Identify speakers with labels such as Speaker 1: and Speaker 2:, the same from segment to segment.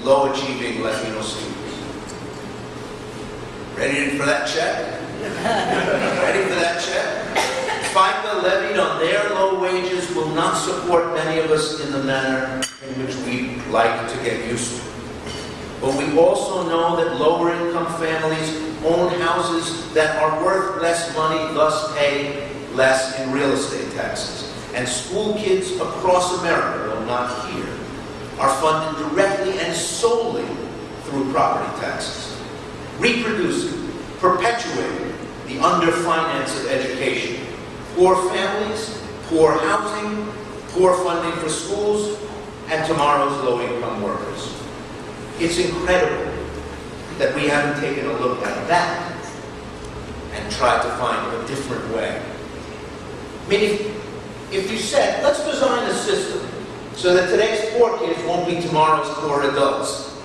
Speaker 1: low-achieving Latino students. Ready for that check? Ready for that check? FICA levied on their low wages will not support many of us in the manner in which we like to get used to. But we also know that lower-income families own houses that are worth less money, thus pay less in real estate taxes. And school kids across America, though not here, are funded directly and solely through property taxes, reproducing, perpetuating the underfinance of education. Poor families, poor housing, poor funding for schools, and tomorrow's low-income workers. It's incredible that we haven't taken a look at that and tried to find a different way. I mean, if you said, let's design a system so that today's poor kids won't be tomorrow's poor adults,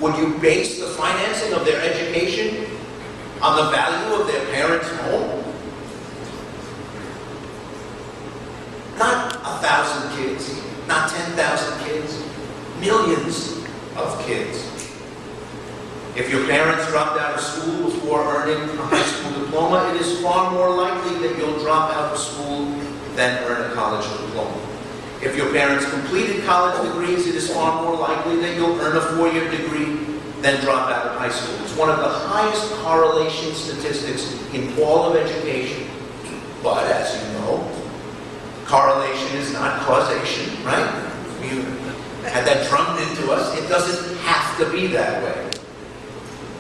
Speaker 1: would you base the financing of their education on the value of their parents' home? Not 1,000 kids, not 10,000 kids, millions of kids. If your parents dropped out of school before earning a high school diploma, it is far more likely that you'll drop out of school than earn a college diploma. If your parents completed college degrees, it is far more likely that you'll earn a four-year degree than drop out of high school. It's one of the highest correlation statistics in all of education. But as you know, correlation is not causation, right? We had that drummed into us. It doesn't have to be that way.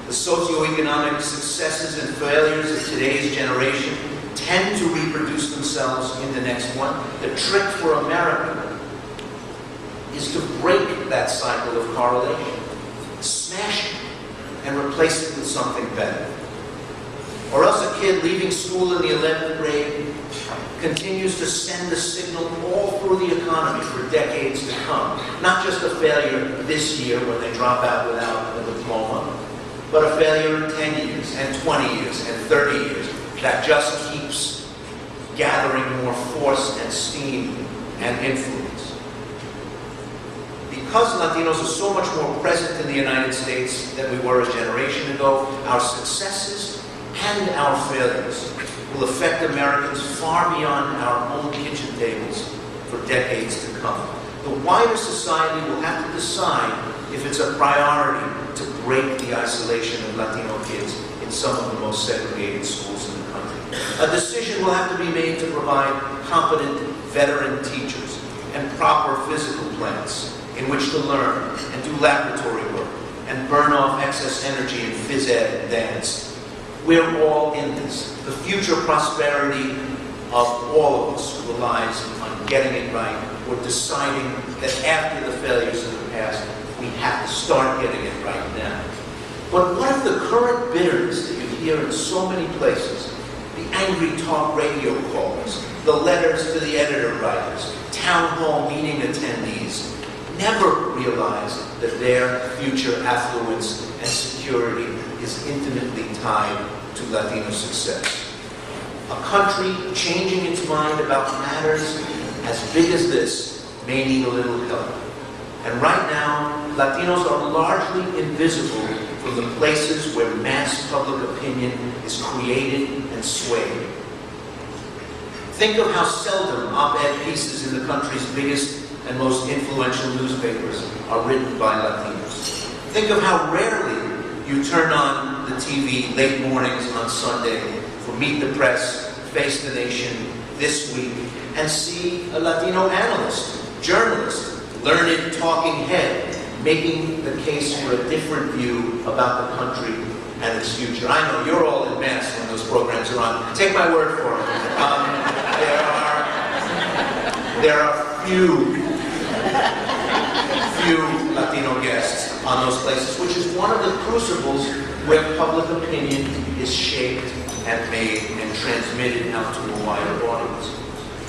Speaker 1: The socioeconomic successes and failures of today's generation tend to reproduce themselves in the next one. The trick for America is to break that cycle of correlation, smash it, and replace it with something better. Or else a kid leaving school in the 11th grade continues to send the signal all through the economy for decades to come. Not just a failure this year when they drop out without a diploma, but a failure in 10 years, and 20 years, and 30 years. That just keeps gathering more force and steam and influence. Because Latinos are so much more present in the United States than we were a generation ago, our successes and our failures will affect Americans far beyond our own kitchen tables for decades to come. The wider society will have to decide if it's a priority to break the isolation of Latino kids in some of the most segregated schools in the country. A decision will have to be made to provide competent veteran teachers and proper physical plants in which to learn and do laboratory work and burn off excess energy in phys ed and dance. We're all in this. The future prosperity of all of us relies on getting it right or deciding that after the failures of the past, we have to start getting it right now. But what if the current bitterness that you hear in so many places, the angry talk radio calls, the letters to the editor writers, town hall meeting attendees, never realize that their future affluence and security is intimately tied to Latino success? A country changing its mind about matters as big as this may need a little help. And right now, Latinos are largely invisible from the places where mass public opinion is created and swayed. Think of how seldom op-ed pieces in the country's biggest and most influential newspapers are written by Latinos. Think of how rarely you turn on the TV late mornings on Sunday for Meet the Press, Face the Nation, This Week, and see a Latino analyst, journalist, learned talking head, making the case for a different view about the country and its future. I know you're all in mass when those programs are on. Take my word for it. There are few Latino guests on those places, which is one of the crucibles where public opinion is shaped and made and transmitted out to a wider audience.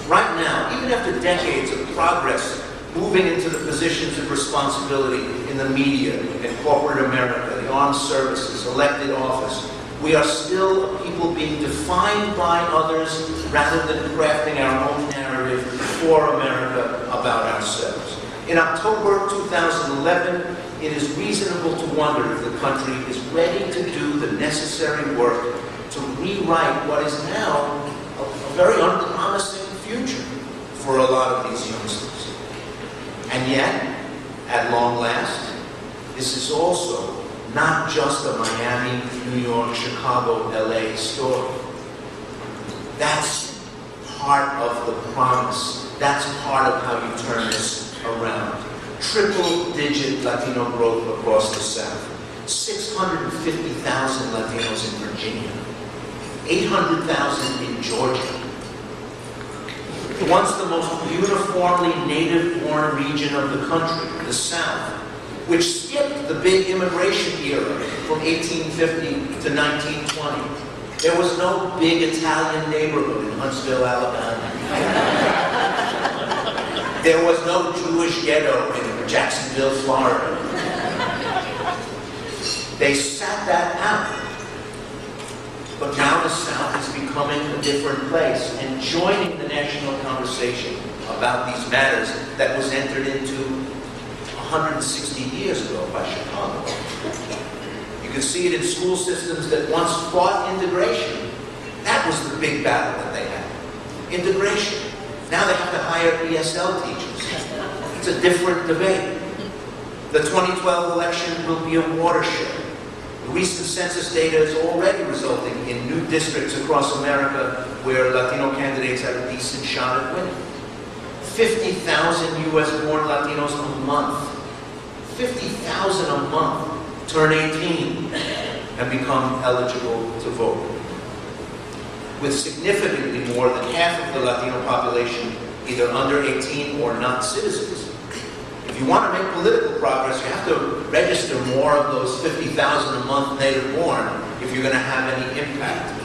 Speaker 1: Right now, even after decades of progress moving into the positions of responsibility in the media, in corporate America, the armed services, elected office, we are still a people being defined by others rather than crafting our own narrative for America about ourselves. In October 2011, it is reasonable to wonder if the country is ready to do the necessary work to rewrite what is now a very unpromising future for a lot of these youngsters. And yet, at long last, this is also not just a Miami, New York, Chicago, LA story. That's part of the promise. That's part of how you turn this around. Triple-digit Latino growth across the South. 650,000 Latinos in Virginia. 800,000 in Georgia. Once the most uniformly native-born region of the country, the South, which skipped the big immigration era from 1850 to 1920. There was no big Italian neighborhood in Huntsville, Alabama. There was no Jewish ghetto in Jacksonville, Florida. They sat that out. But now the South is becoming a different place and joining the national conversation about these matters that was entered into 160 years ago by Chicago. You can see it in school systems that once fought integration. That was the big battle that they had. Integration. Now they have to hire ESL teachers. It's a different debate. The 2012 election will be a watershed. The recent census data is already resulting in new districts across America where Latino candidates have a decent shot at winning. 50,000 U.S.-born Latinos a month. 50,000 a month turn 18 and become eligible to vote. With significantly more than half of the Latino population either under 18 or not citizens. If you want to make political progress, you have to register more of those 50,000 a month native-born if you're going to have any impact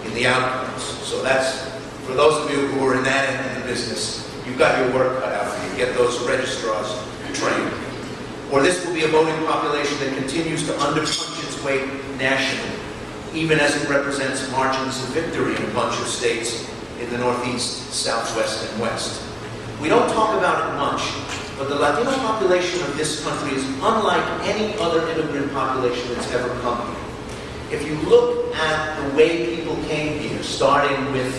Speaker 1: in the outcomes. So that's, for those of you who are in that end of the business, you've got your work cut out for you. Get those registrars trained. Or this will be a voting population that continues to underpunch its weight nationally, even as it represents margins of victory in a bunch of states in the Northeast, Southwest, and West. We don't talk about it much, but the Latino population of this country is unlike any other immigrant population that's ever come here. If you look at the way people came here, starting with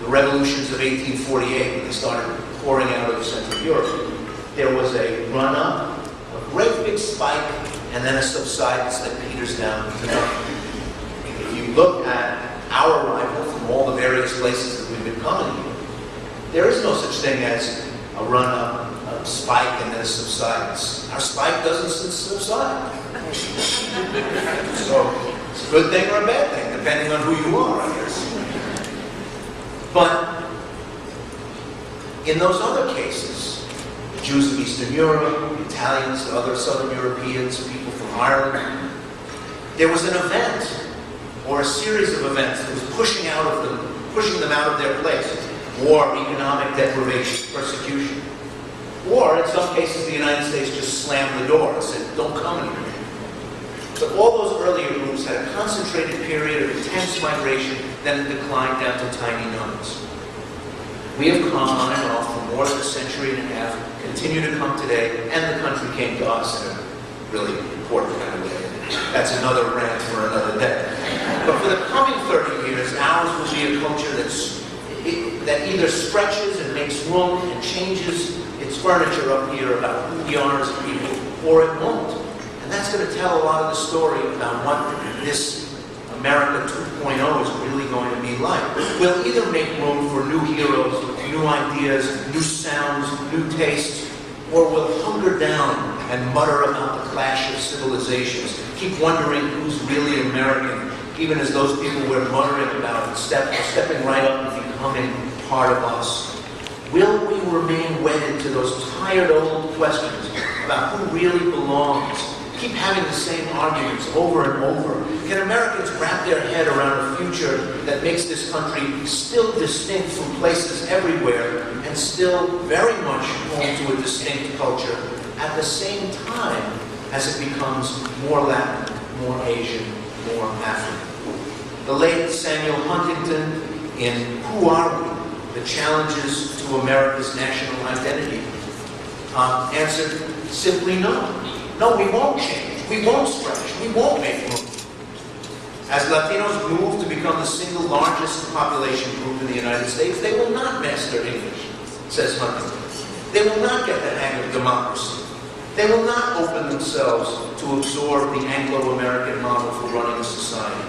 Speaker 1: the revolutions of 1848, when they started pouring out of Central Europe, there was a run-up, a great big spike, and then a subsidence that peters down to nothing. If you look at our arrival from all the various places that we've been coming here, there is no such thing as a run-up, a spike, and then a subsidence. Our spike doesn't subside. So it's a good thing or a bad thing, depending on who you are, I guess. But in those other cases, the Jews of Eastern Europe, the Italians, the other Southern Europeans, people from Ireland, there was an event or a series of events that was pushing them out of their place. War, economic deprivation, persecution. Or, in some cases, the United States just slammed the door and said, don't come anymore. So all those earlier groups had a concentrated period of intense migration, then it declined down to tiny numbers. We have come on and off for more than a century and a half, continue to come today, and the country came to us in a really important kind of way. That's another rant for another day. But for the coming 30 years, ours will be a culture that either stretches and makes room and changes its furniture up here about who we are as people, or it won't. And that's going to tell a lot of the story about what this America 2.0 is really going to be like. We'll either make room for new heroes, new ideas, new sounds, new tastes, or we'll hunker down and mutter about the clash of civilizations, keep wondering who's really American, even as those people we're muttering about are stepping right up and becoming part of us. Will we remain wedded to those tired old questions about who really belongs? Keep having the same arguments over and over. Can Americans wrap their head around a future that makes this country still distinct from places everywhere and still very much home to a distinct culture at the same time as it becomes more Latin, more Asian, more African? The late Samuel Huntington in Who Are We? The Challenges to America's National Identity answered simply no. No, we won't change. We won't stretch. We won't make room. As Latinos move to become the single largest population group in the United States, they will not master English, says Huntington. They will not get the hang of democracy. They will not open themselves to absorb the Anglo-American model for running a society.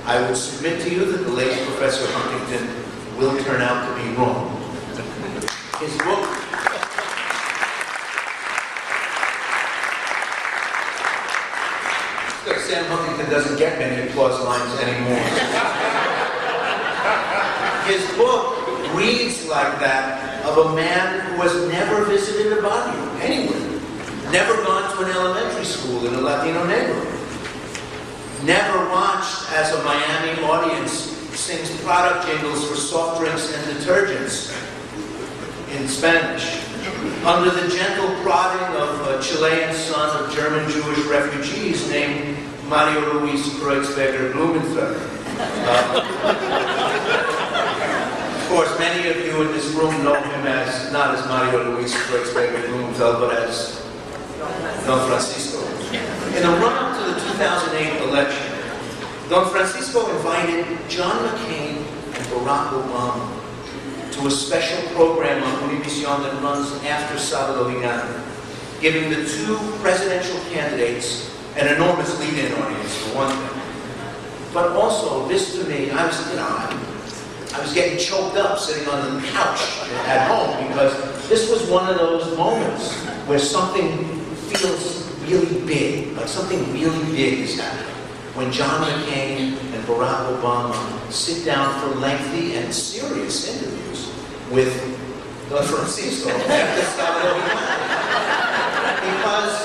Speaker 1: I would submit to you that the late Professor Huntington will turn out to be wrong. His book, Sam Huntington doesn't get many applause lines anymore. His book reads like that of a man who has never visited a barrio anywhere, never gone to an elementary school in a Latino neighborhood, never watched as a Miami audience sings product jingles for soft drinks and detergents in Spanish, under the gentle prodding of a Chilean son of German Jewish refugees named Mario Luis Kreuzberger Blumenfeld. Of course, many of you in this room know him as, not as Mario Luis Kreuzberger Blumenfeld, but as Don Francisco. In the run-up to the 2008 election, Don Francisco invited John McCain and Barack Obama to a special program on Univision that runs after Sábado Gigante, giving the two presidential candidates an enormous lead-in audience, for one thing. But also, this to me, I was getting choked up sitting on the couch at home, because this was one of those moments where something feels really big, like something really big is happening. When John McCain and Barack Obama sit down for lengthy and serious interviews with Don Francisco after Sábado Gigante. Because